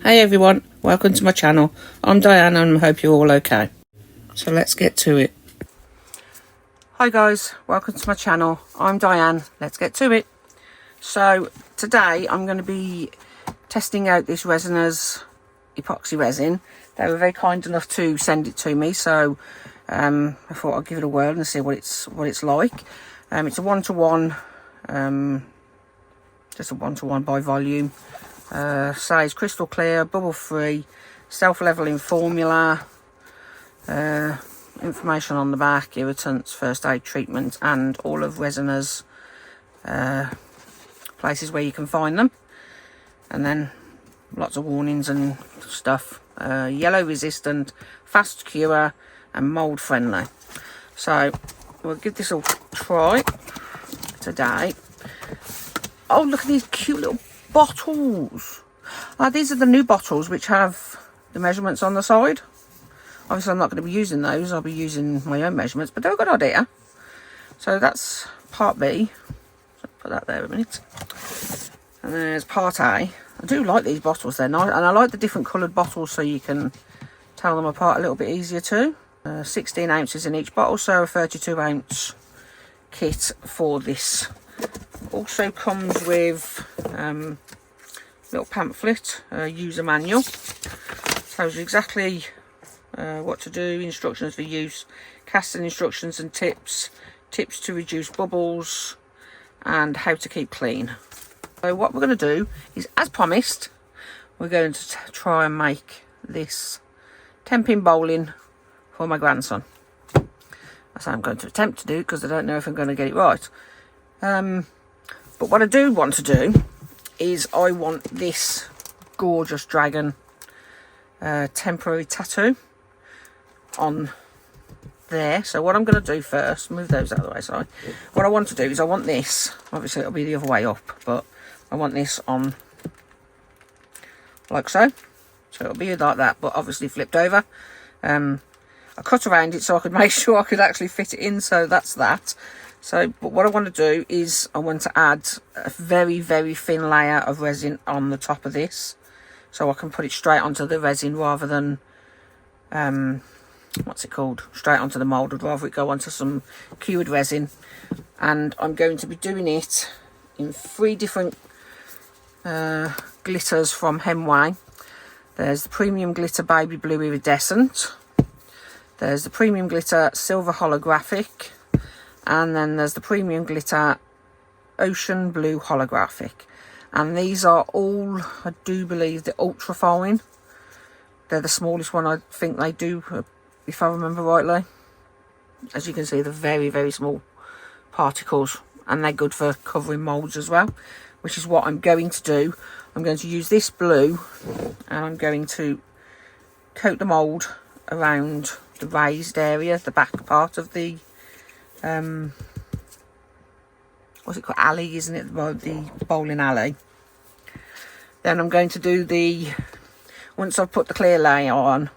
Hey everyone, welcome to my channel. I'm Diane and I hope you're all okay. So let's get to it. Hi guys, welcome to my channel. I'm Diane, let's get to it. So today I'm going to be testing out this Resiners epoxy resin. They were very kind enough to send it to me, so I thought I'd give it a whirl and see what it's like. It's a one-to-one, just a one-to-one by volume. Says crystal clear, bubble free, self-leveling formula, information on the back, irritants, first aid treatment, and all of Resiners places where you can find them, and then lots of warnings and stuff. Yellow resistant, fast cure, and mold friendly. So we'll give this a try today. Oh, look at these cute little bottles. These are the new bottles which have the measurements on the side. Obviously I'm not going to be using those, I'll be using my own measurements, but they're a good idea. So that's part B. So put that there a minute. And there's part A. I do like these bottles, they're nice, and I like the different coloured bottles so you can tell them apart a little bit easier too. 16 ounces in each bottle, so a 32 ounce kit for this. Also comes with little pamphlet, user manual, tells you exactly what to do, instructions for use, casting instructions and tips to reduce bubbles, and how to keep clean. So what we're going to do is, as promised, we're going to try and make this 10-pin bowling for my grandson. That's what I'm going to attempt to do, because I don't know if I'm going to get it right. But what I do want to do is I want this gorgeous dragon temporary tattoo on there. So what I'm going to do first, move those out of the way, sorry. What I want to do is I want this, obviously it'll be the other way up, but I want this on like so. So it'll be like that, but obviously flipped over. I cut around it so I could make sure I could actually fit it in, so that's that. So, but what I want to do is I want to add a very, very thin layer of resin on the top of this, so I can put it straight onto the resin rather than, what's it called, straight onto the mould. I'd rather it go onto some cured resin. And I'm going to be doing it in 3 different glitters from Hemway. There's the Premium Glitter Baby Blue Iridescent. There's the Premium Glitter Silver Holographic. And then there's the Premium Glitter Ocean Blue Holographic. And these are all, I do believe, the ultra fine. They're the smallest one I think they do, if I remember rightly. As you can see, they're very, very small particles. And they're good for covering moulds as well, which is what I'm going to do. I'm going to use this blue, and I'm going to coat the mould around the raised area, the back part of the what's it called, alley, isn't it, the bowling alley. Then I'm going to do the, once I've put the clear layer on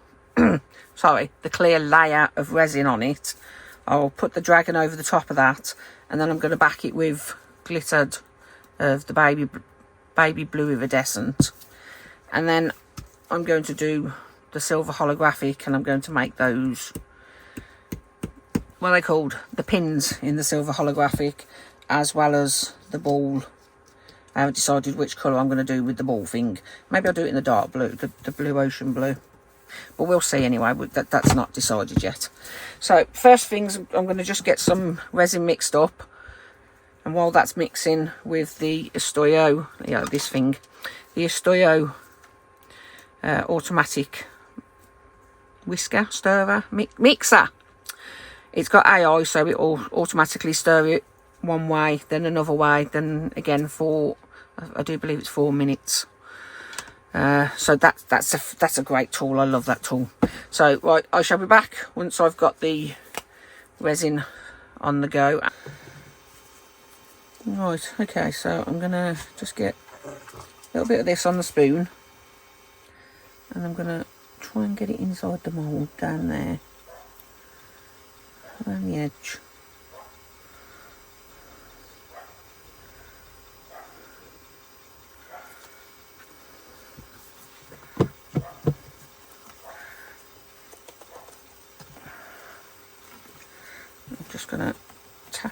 sorry, the clear layer of resin on it, I'll put the dragon over the top of that, and then I'm going to back it with glittered of the baby blue iridescent, and then I'm going to do the silver holographic, and I'm going to make those, what are they called, the pins in the silver holographic, as well as the ball. I haven't decided which colour I'm going to do with the ball thing. Maybe I'll do it in the dark blue, the blue ocean blue, but we'll see anyway. That's not decided yet. So first things, I'm going to just get some resin mixed up, and while that's mixing with the Estoyo, this thing, the Estoyo automatic whisker stirrer mixer. It's got AI, so it will automatically stir it one way, then another way, then again for, I do believe it's 4 minutes. So that's a great tool. I love that tool. So right, I shall be back once I've got the resin on the go. Right, okay, so I'm gonna just get a little bit of this on the spoon, and I'm gonna try and get it inside the mould down there, around the edge.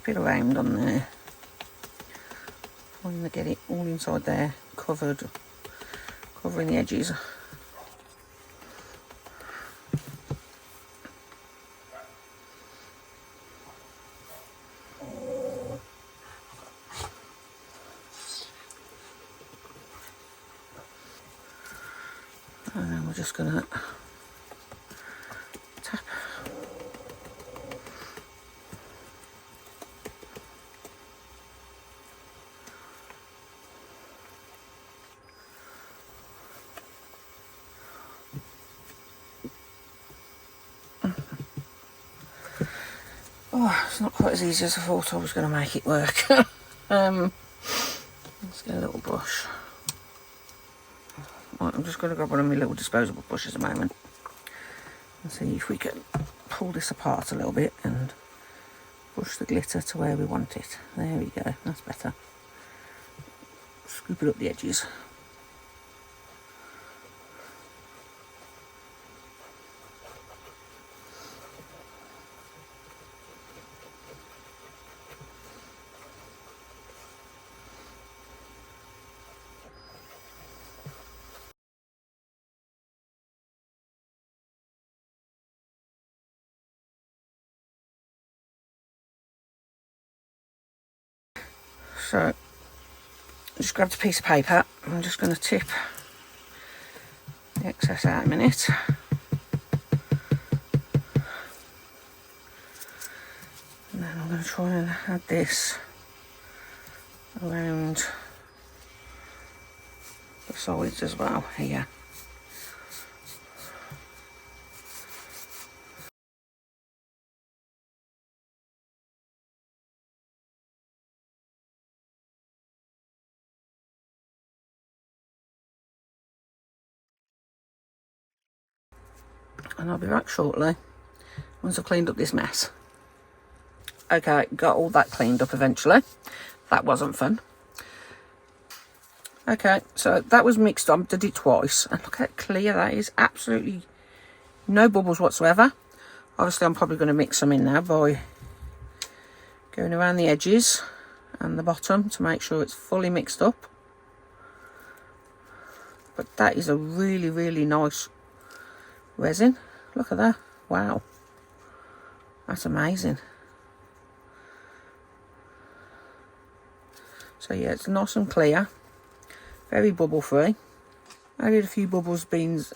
wrap it around on there. I'm going to get it all inside there, covering the edges. And then we're just going to tap. Oh, it's not quite as easy as I thought I was going to make it work. Let's get a little brush. Right, I'm just going to grab one of my little disposable brushes a moment and see if we can pull this apart a little bit and push the glitter to where we want it. There we go, that's better. Scoop it up the edges. So, just grabbed a piece of paper. I'm just going to tip the excess out a minute. And then I'm going to try and add this around the sides as well here. And I'll be back shortly once I've cleaned up this mess. Okay, got all that cleaned up eventually. That wasn't fun. Okay, so that was mixed up, did it twice, and look how clear that is. Absolutely no bubbles whatsoever. Obviously I'm probably going to mix some in now by going around the edges and the bottom to make sure it's fully mixed up. But that is a really, really nice resin. Look at that. Wow. That's amazing. So yeah, it's nice and clear. Very bubble free. I did a few bubbles beans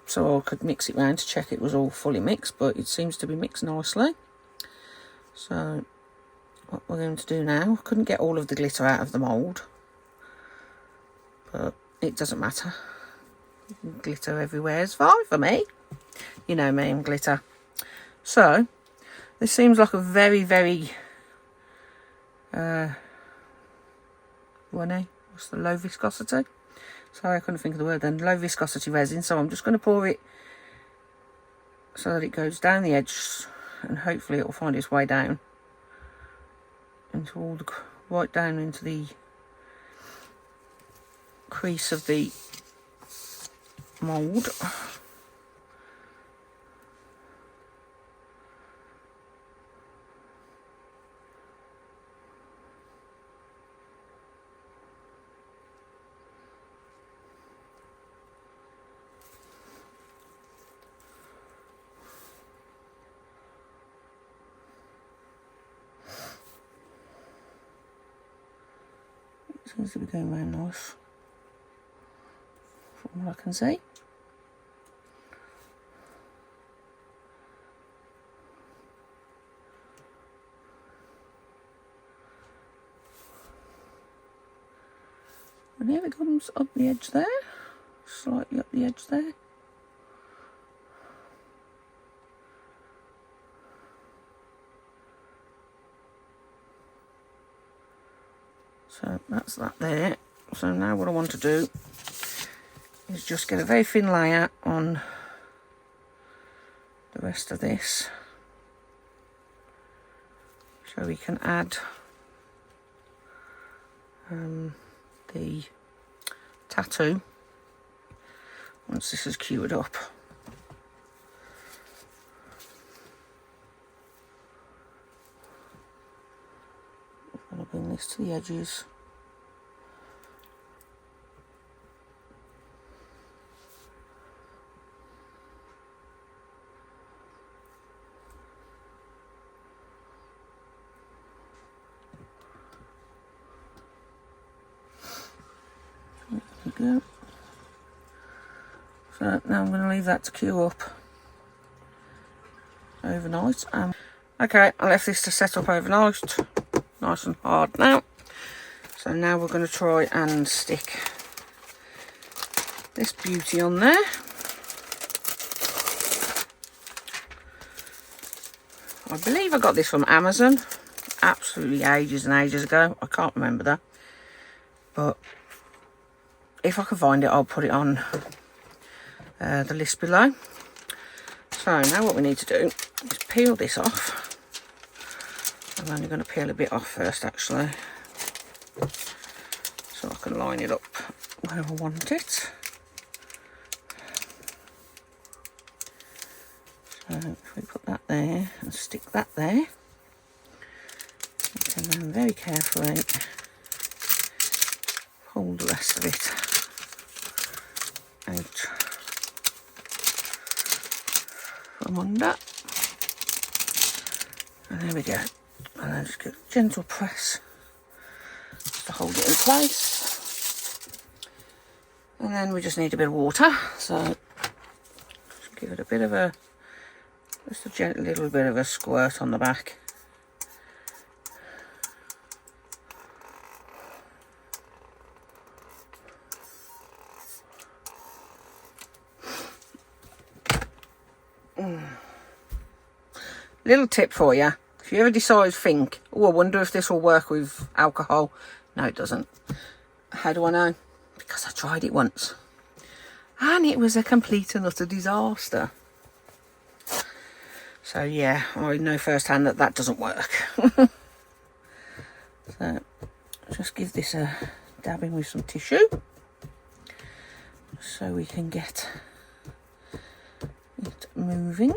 so I could mix it round to check it was all fully mixed, but it seems to be mixed nicely. So what we're going to do now, I couldn't get all of the glitter out of the mould, but it doesn't matter. Glitter everywhere is fine for me. You know me and glitter. So this seems like a very, very runny. What's the low viscosity? Sorry, I couldn't think of the word then. Low viscosity resin. So I'm just going to pour it so that it goes down the edge, and hopefully it will find its way down into all the, right down into the crease of the mould. Seems to be going round nice from what I can see. And here it comes up the edge there, slightly up the edge there. So that's that there. So now what I want to do is just get a very thin layer on the rest of this, so we can add the tattoo once this is cured up. this to the edges. There we go. So now I'm going to leave that to cure up overnight. Okay, I left this to set up overnight, nice and hard now. So now we're going to try and stick this beauty on there. I believe I got this from Amazon, absolutely ages and ages ago. I can't remember that, but if I can find it, I'll put it on the list below. So now what we need to do is peel this off. I'm only going to peel a bit off first, actually, so I can line it up where I want it. So if we put that there and stick that there, we can then very carefully pull the rest of it out from under. And there we go. And then just give a gentle press to hold it in place. And then we just need a bit of water. So just give it a bit of a, just a gentle little bit of a squirt on the back. Little tip for you. If you ever decide, think, oh, I wonder if this will work with alcohol. No, it doesn't. How do I know? Because I tried it once. And it was a complete and utter disaster. So, yeah, I know firsthand that that doesn't work. So, just give this a dab in with some tissue. So we can get it moving.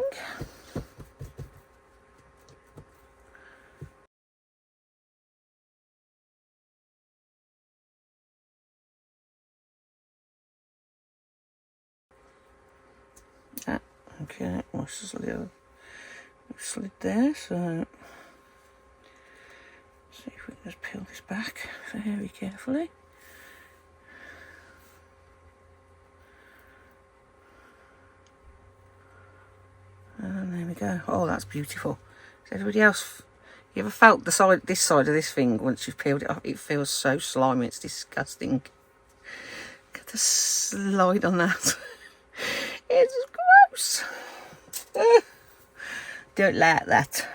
Okay, well, this is a little slid there, so see if we can just peel this back very carefully. And there we go. Oh, that's beautiful. Is everybody else, you ever felt this side of this thing once you've peeled it off? It feels so slimy, it's disgusting. Get the slide on that. It's gross. Don't like that.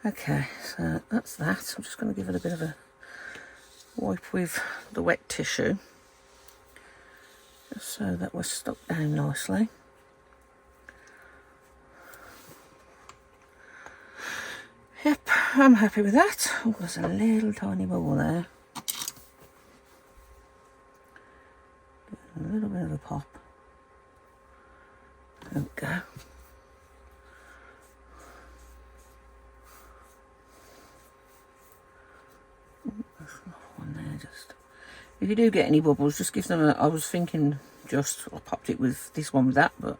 Okay, so that's that. I'm just going to give it a bit of a wipe with the wet tissue, just so that we're stuck down nicely. Yep, I'm happy with that. Oh, there's a little tiny bubble there. A little bit of a pop. There we go. There's another one there. Just if you do get any bubbles, just give them a. I was thinking just I popped it with this one with that, but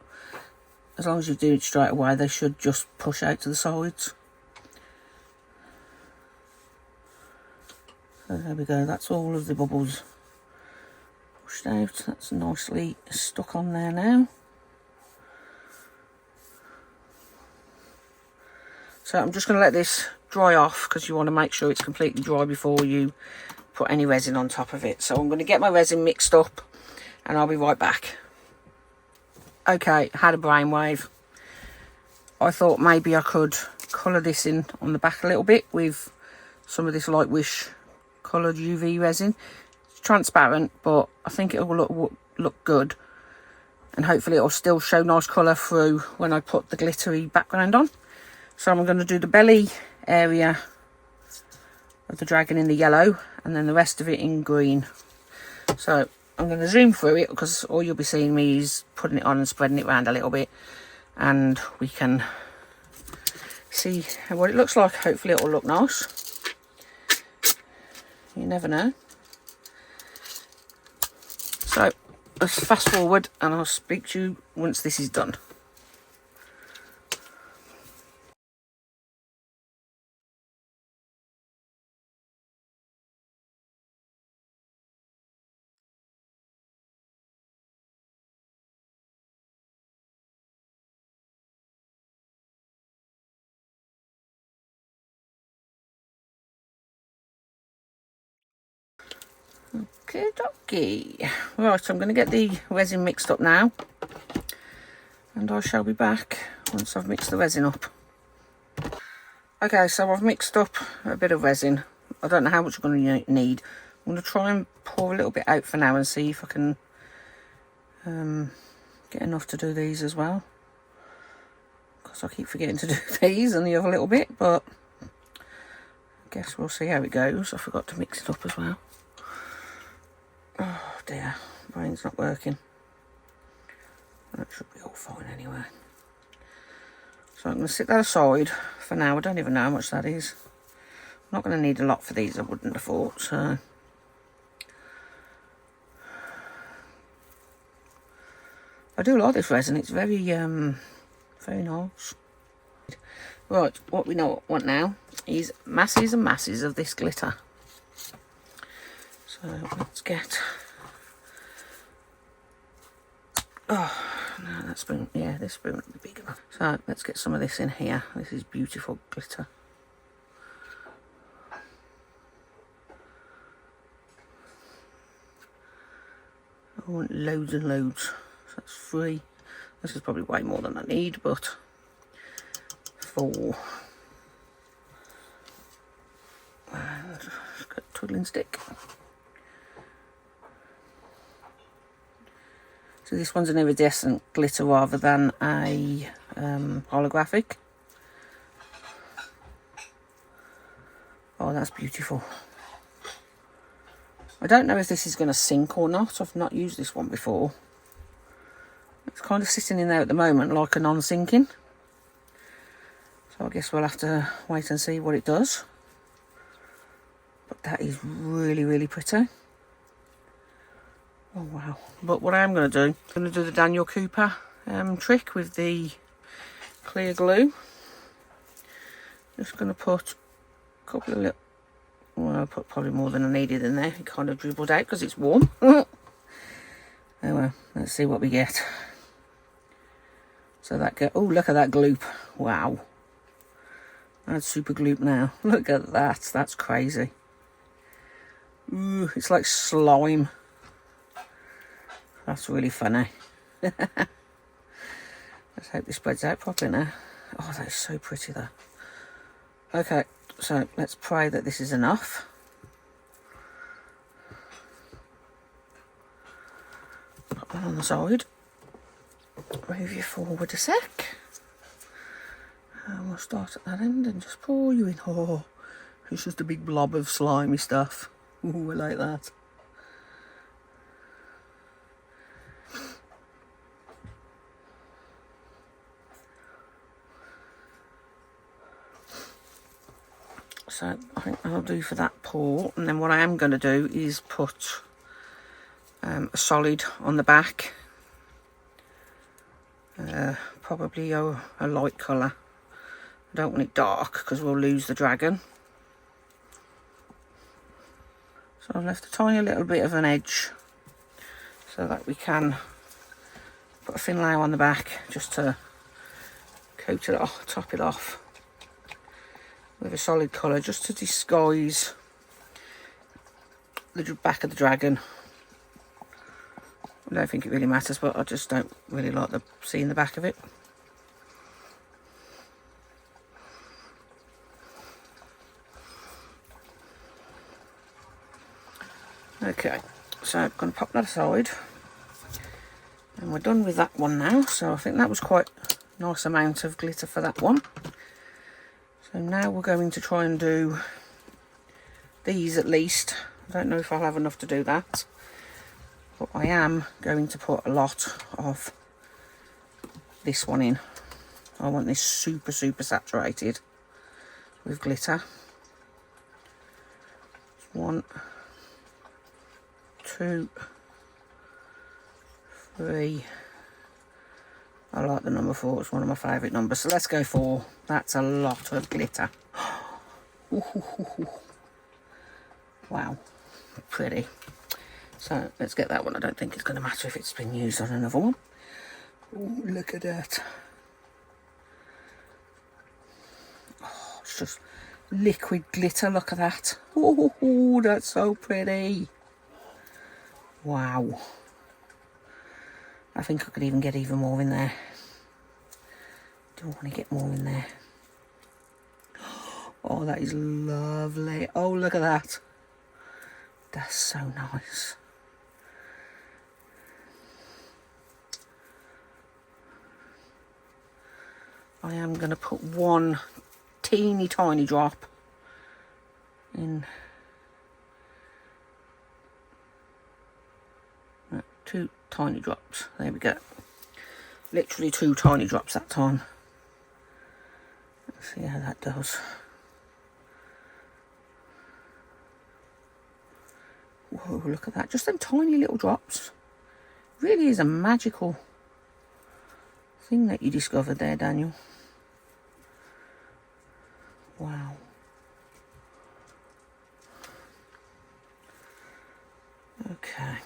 as long as you do it straight away, they should just push out to the sides. So there we go. That's all of the bubbles pushed out. That's nicely stuck on there now. So I'm just going to let this dry off because you want to make sure it's completely dry before you put any resin on top of it. So I'm going to get my resin mixed up and I'll be right back. Okay, had a brainwave. I thought maybe I could colour this in on the back a little bit with some of this Light Wish coloured UV resin. It's transparent, but I think it will look good. And hopefully it'll still show nice colour through when I put the glittery background on. So I'm going to do the belly area of the dragon in the yellow and then the rest of it in green. So I'm going to zoom through it because all you'll be seeing me is putting it on and spreading it around a little bit. And we can see what it looks like. Hopefully it will look nice. You never know. So let's fast forward and I'll speak to you once this is done. Okay, dokie. Right, I'm going to get the resin mixed up now, and I shall be back once I've mixed the resin up. Okay, so I've mixed up a bit of resin. I don't know how much I'm going to need. I'm going to try and pour a little bit out for now and see if I can get enough to do these as well, because I keep forgetting to do these and the other little bit, but I guess we'll see how it goes. I forgot to mix it up as well. Oh dear, brain's not working. That should be all fine anyway. So I'm going to sit that aside for now. I don't even know how much that is. I'm not going to need a lot for these, I wouldn't have thought. So I do like this resin. It's very very nice. Right, what we want now is masses and masses of this glitter. So let's get, oh no, that spoon, yeah, this spoon will be big enough. So let's get some of this in here. This is beautiful glitter. I want loads and loads. So that's 3. This is probably way more than I need, but 4. And just got a twiddling stick. So this one's an iridescent glitter rather than a holographic. Oh, that's beautiful. I don't know if this is going to sink or not. I've not used this one before. It's kind of sitting in there at the moment like a non-sinking. So I guess we'll have to wait and see what it does. But that is really, really pretty. Oh wow. But what I am going to do, I'm going to do the Daniel Cooper trick with the clear glue. Just going to put a couple of little, well, I'll put probably more than I needed in there. It kind of dribbled out because it's warm. Oh well, let's see what we get. So that go, oh look at that gloop. Wow. That's super gloop now. Look at that. That's crazy. Ooh, it's like slime. That's really funny. Let's hope this spreads out properly now. Oh, that is so pretty though. Okay, so let's pray that this is enough. Put that on the side. Move you forward a sec. And we'll start at that end and just pour you in. Oh, it's just a big blob of slimy stuff. Ooh, I like that. So I think that'll do for that pour. And then what I am going to do is put a solid on the back. Probably a light colour. I don't want it dark because we'll lose the dragon. So I've left a tiny little bit of an edge so that we can put a thin layer on the back just to coat it off, top it off with a solid colour just to disguise the back of the dragon. I don't think it really matters, but I just don't really like seeing the back of it. Okay, so I'm going to pop that aside. And we're done with that one now. So I think that was quite a nice amount of glitter for that one. So now we're going to try and do these at least. I don't know if I'll have enough to do that. But I am going to put a lot of this one in. I want this super, super saturated with glitter. 1, 2, 3. I like the number 4, it's one of my favourite numbers. So let's go 4. That's a lot of glitter. Wow, pretty. So let's get that one. I don't think it's going to matter if it's been used on another one. Oh, look at that. Oh, it's just liquid glitter, look at that. Oh, that's so pretty. Wow. I think I could even get even more in there. Do I want to get more in there? Oh, that is lovely. Oh, look at that. That's so nice. I am going to put one teeny tiny drop in. 2 tiny drops. There we go. Literally 2 tiny drops that time. Let's see how that does. Whoa, look at that. Just them tiny little drops. Really is a magical thing that you discovered there, Daniel. Wow. Okay.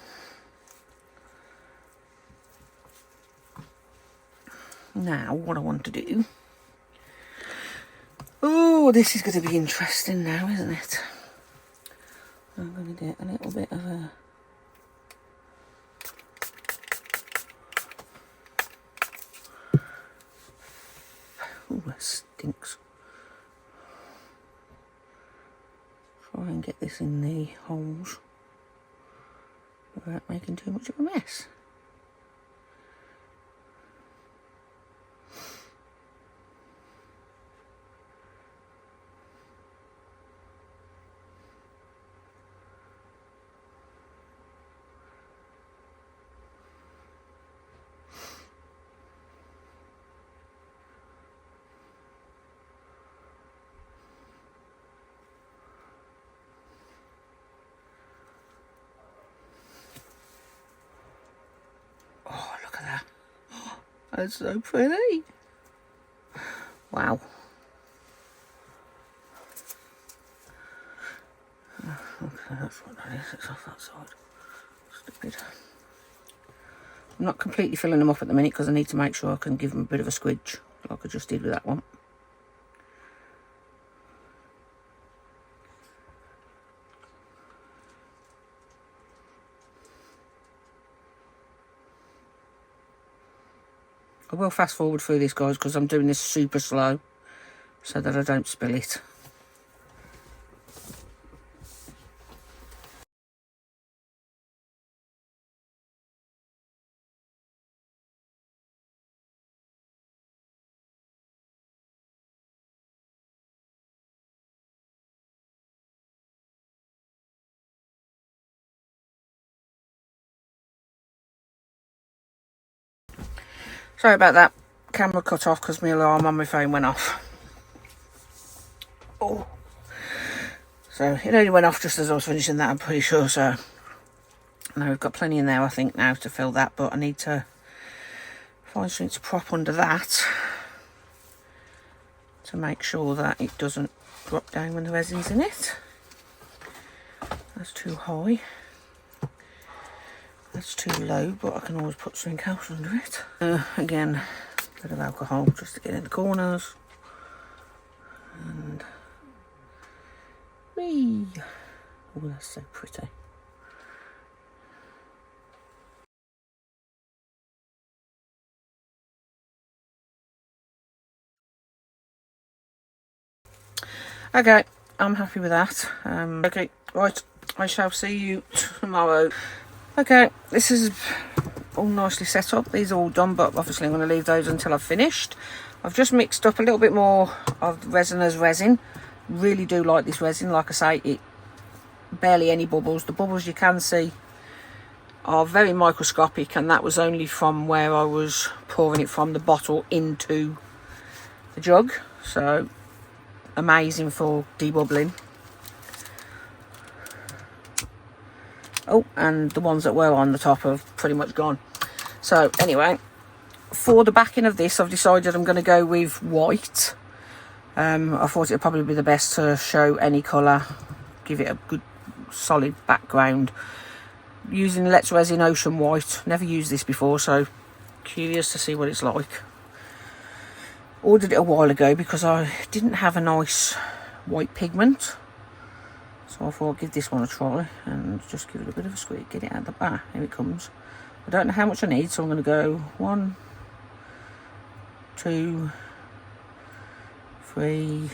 Now, what I want to do... Oh, this is going to be interesting now, isn't it? I'm going to get a little bit of a... Oh, that stinks. Try and get this in the holes without making too much of a mess. Oh, look at that. Oh, that's so pretty. Wow. Okay, that's what that is. It's off that side. Stupid. I'm not completely filling them up at the minute because I need to make sure I can give them a bit of a squidge, like I just did with that one. I will fast forward through this, guys, because I'm doing this super slow so that I don't spill it. Sorry about that. Camera cut off because my alarm on my phone went off. Oh. So it only went off just as I was finishing that, I'm pretty sure. So now we've got plenty in there, I think, now to fill that. But I need to find something to prop under that to make sure that it doesn't drop down when the resin's in it. That's too high. That's too low, but I can always put something else under it. Again, a bit of alcohol just to get in the corners. And whee! Oh, that's so pretty. Okay, I'm happy with that. Okay, right, I shall see you tomorrow. Okay, this is all nicely set up. These are all done, but obviously I'm going to leave those until I've finished. I've just mixed up a little bit more of resinous resin. Really do like this resin. Like I say, it barely any bubbles. The bubbles you can see are very microscopic, and that was only from where I was pouring it from the bottle into the jug. So amazing for debubbling. Oh, and the ones that were on the top have pretty much gone. So anyway, for the backing of this, I've decided I'm going to go with white. I thought it would probably be the best to show any colour, give it a good solid background. Using Let's Resin Ocean White. Never used this before, so curious to see what it's like. Ordered it a while ago because I didn't have a nice white pigment, so I thought I'd give this one a try and just give it a bit of a squeak, get it out the back. Here it comes. I don't know how much I need, so I'm going to go 1, 2, 3,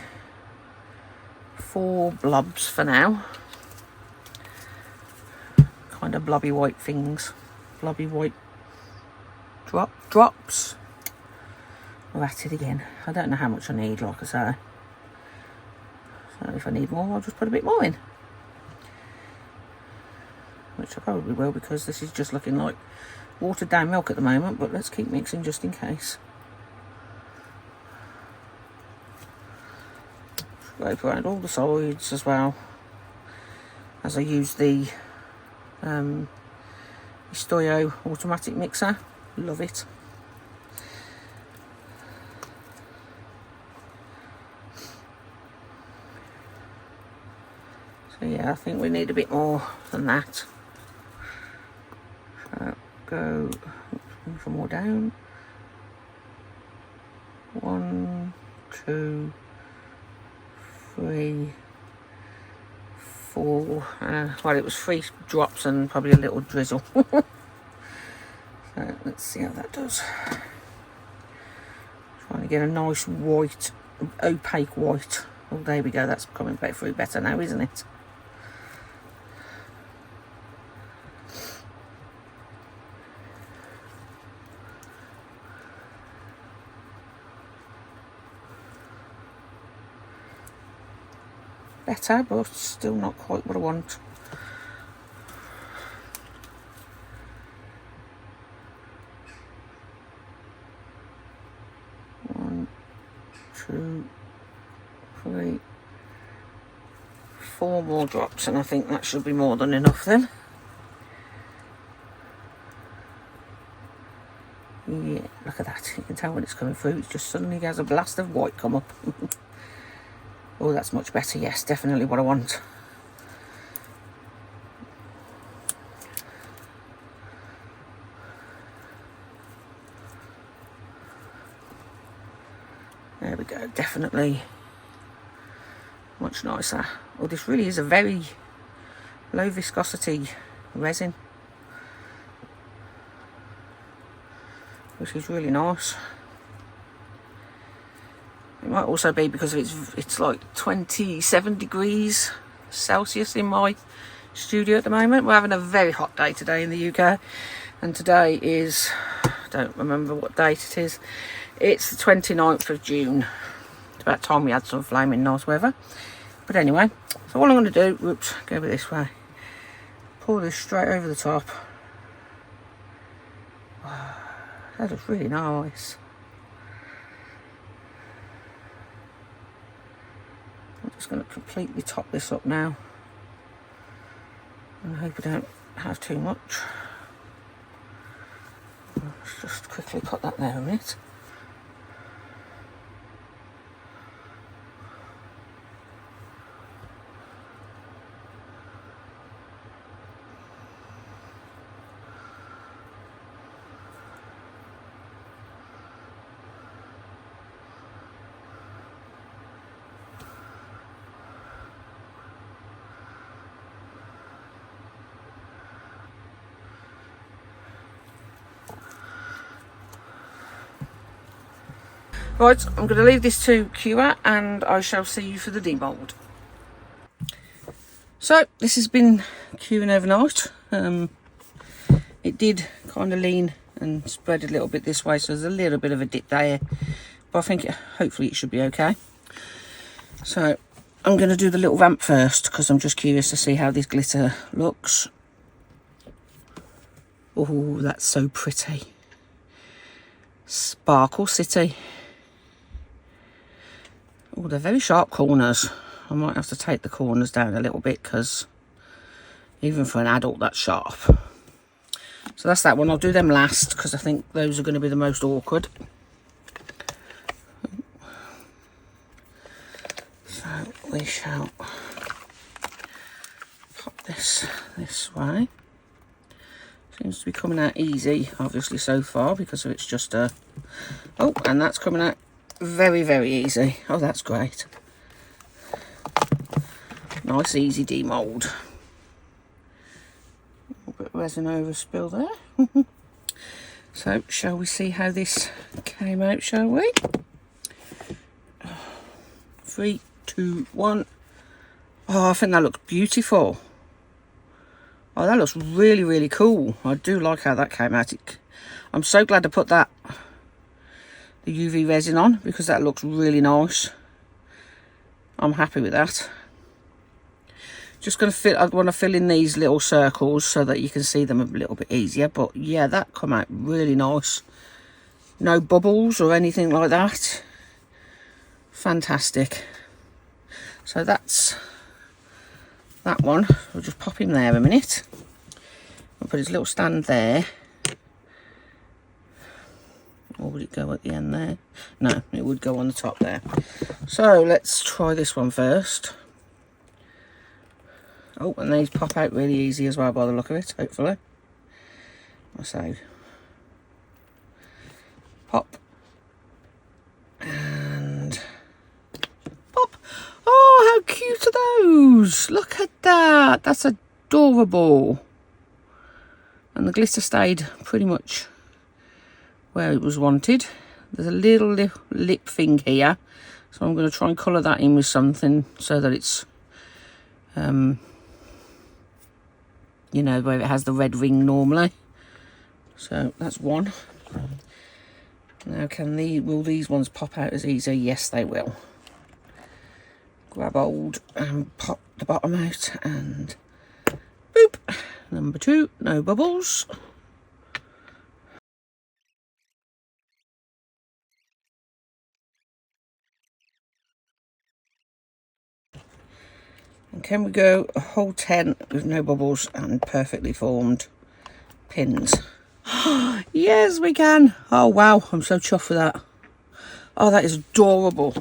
4 blobs for now. Kind of blobby white things, blobby white drops. We're at it again. I don't know how much I need, like I say. So if I need more, I'll just put a bit more in. Which I probably will, because this is just looking like watered down milk at the moment, but let's keep mixing just in case. Scrape around all the sides as well, as I use the Stoyo automatic mixer. Love it. So yeah, I think we need a bit more than that. So go some more down. 1, 2, 3, 4. Well, it was 3 drops and probably a little drizzle. So let's see how that does. Trying to get a nice white, opaque white. Oh, there we go. That's coming back through better now, isn't it? Better, but still not quite what I want. One, 2, 3, 4 more drops, and I think that should be more than enough then. Yeah, look at that. You can tell when it's coming through. It just suddenly has a blast of white come up. Oh, that's much better. Yes, definitely what I want. There we go. Definitely much nicer. Oh, this really is a very low viscosity resin, which is really nice. It might also be because it's like 27 degrees Celsius in my studio at the moment. We're having a very hot day today in the UK, and today is, I don't remember what date it is. It's the 29th of June. It's about time we had some flaming nice weather. But anyway, so all I'm going to do, whoops, go over this way, pour this straight over the top. That is really nice. I'm just going to completely top this up now, and I hope I don't have too much. Let's just quickly put that there a minute. Right, I'm going to leave this to cure, and I shall see you for the demold. So this has been curing overnight. It did kind of lean and spread a little bit this way, so there's a little bit of a dip there, but I think hopefully it should be okay. So I'm going to do the little vamp first, because I'm just curious to see how this glitter looks. Oh, that's so pretty. Sparkle City. Oh, they're very sharp corners. I might have to take the corners down a little bit, because Even for an adult, that's sharp. So that's that one. I'll do them last because I think those are going to be the most awkward. So we shall pop this way. Seems to be coming out easy, obviously, so far, because it's just a... Oh, and that's coming out very, very easy. Oh, that's great. Nice, easy demold. A little bit of resin overspill there. So, shall we see how this came out, shall we? 3, 2, 1. Oh, I think that looks beautiful. Oh, that looks really, really cool. I do like how that came out. I'm so glad I put the UV resin on because that looks really nice. I'm happy with that. Just going to fill, I want to fill in these little circles so that you can see them a little bit easier. But yeah, that come out really nice. No bubbles or anything like that. Fantastic. So that's that one. We'll just pop him there a minute. I'll put his little stand there. Or would it go at the end there? No, it would go on the top there. So let's try this one first. Oh, and these pop out really easy as well by the look of it, hopefully. So, pop. And pop. Oh, how cute are those? Look at that. That's adorable. And the glitter stayed pretty much where it was wanted. There's a little lip thing here. So I'm going to try and colour that in with something so that it's... you know, where it has the red ring normally. So that's one. Now will these ones pop out as easy? Yes, they will. Grab hold and pop the bottom out and boop. Number 2, no bubbles. And can we go a whole 10 with no bubbles and perfectly formed pins? Yes, we can. Oh, wow. I'm so chuffed with that. Oh, that is adorable.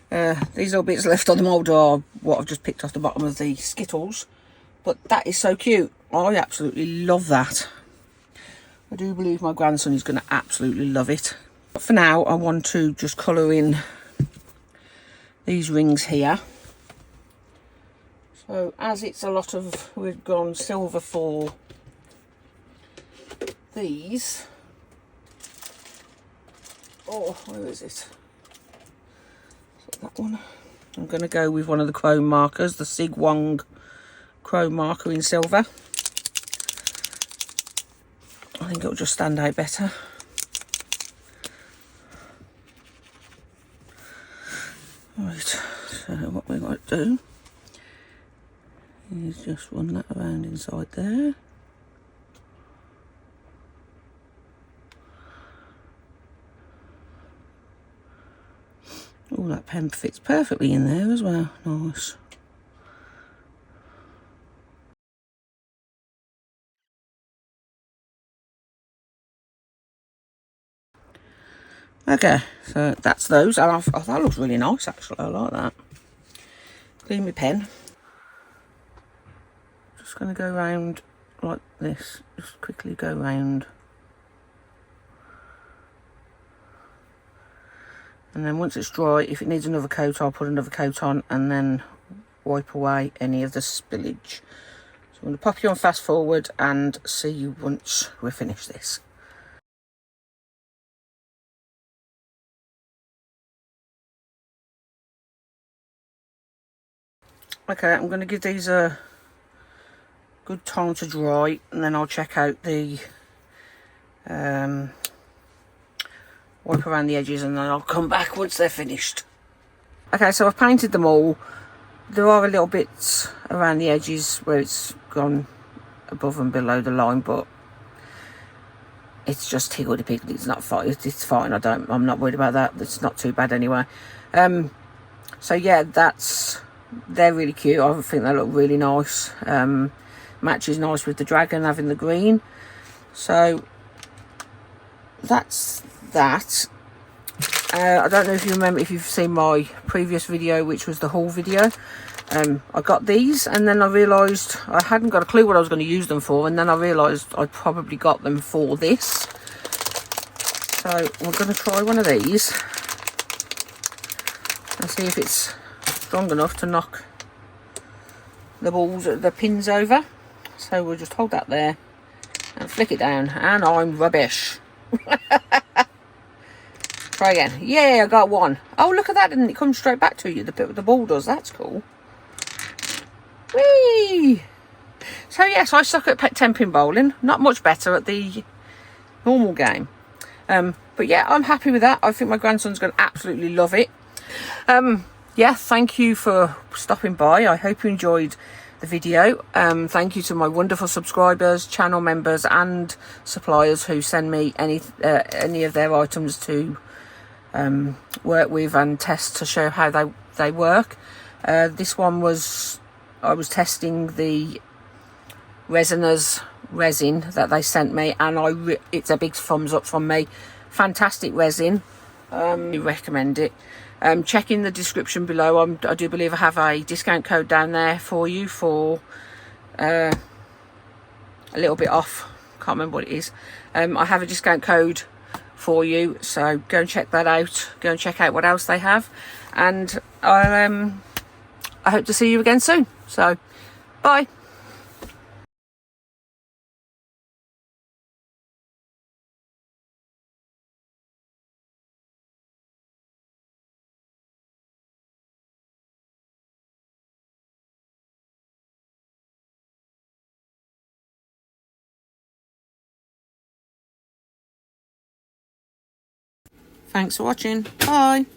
These little bits left on the mould are what I've just picked off the bottom of the Skittles. But that is so cute. I absolutely love that. I do believe my grandson is going to absolutely love it. But for now, I want to just colour in these rings here. So as it's a lot of, we've gone silver for these. Oh, where is it? Is it that one? I'm going to go with one of the chrome markers, the Sig Wong chrome marker in silver. I think it'll just stand out better. Right, so what we might do is just run that around inside there. Oh, that pen fits perfectly in there as well. Nice. Okay, so that's those. And oh, that looks really nice, actually. I like that. Clean my pen. Just going to go round like this. Just quickly go round. And then once it's dry, if it needs another coat, I'll put another coat on and then wipe away any of the spillage. So I'm going to pop you on fast forward and see you once we finish this. Okay, I'm going to give these a good time to dry and then I'll check out the wipe around the edges and then I'll come back once they're finished. Okay, so I've painted them all. There are a little bits around the edges where it's gone above and below the line, but it's just higgledy-piggledy. It's not fine. It's fine. I'm not worried about that. It's not too bad anyway. So yeah, that's they're really cute. I think they look really nice. Matches nice with the dragon having the green. So that's that. I don't know if you remember, if you've seen my previous video, which was the haul video. I got these and then I realised I hadn't got a clue what I was going to use them for, and then I realised I probably got them for this. So we're going to try one of these and see if it's strong enough to knock the pins over. So we'll just hold that there and flick it down, and I'm rubbish. Try again. Yeah, I got one. Oh, look at that, and it comes straight back to you. The ball does. That's cool. Whee! So yes, I suck at 10-pin bowling. Not much better at the normal game. But yeah, I'm happy with that. I think my grandson's going to absolutely love it. Yeah, thank you for stopping by. I hope you enjoyed the video. Thank you to my wonderful subscribers, channel members and suppliers who send me any of their items to work with and test to show how they work. This one was, I was testing the resin that they sent me, and it's a big thumbs up from me. Fantastic resin. I recommend it. Check in the description below. I do believe I have a discount code down there for you for a little bit off. Can't remember what it is. I have a discount code for you, so go and check that out. Go and check out what else they have, and I hope to see you again soon. So bye. Thanks for watching. Bye.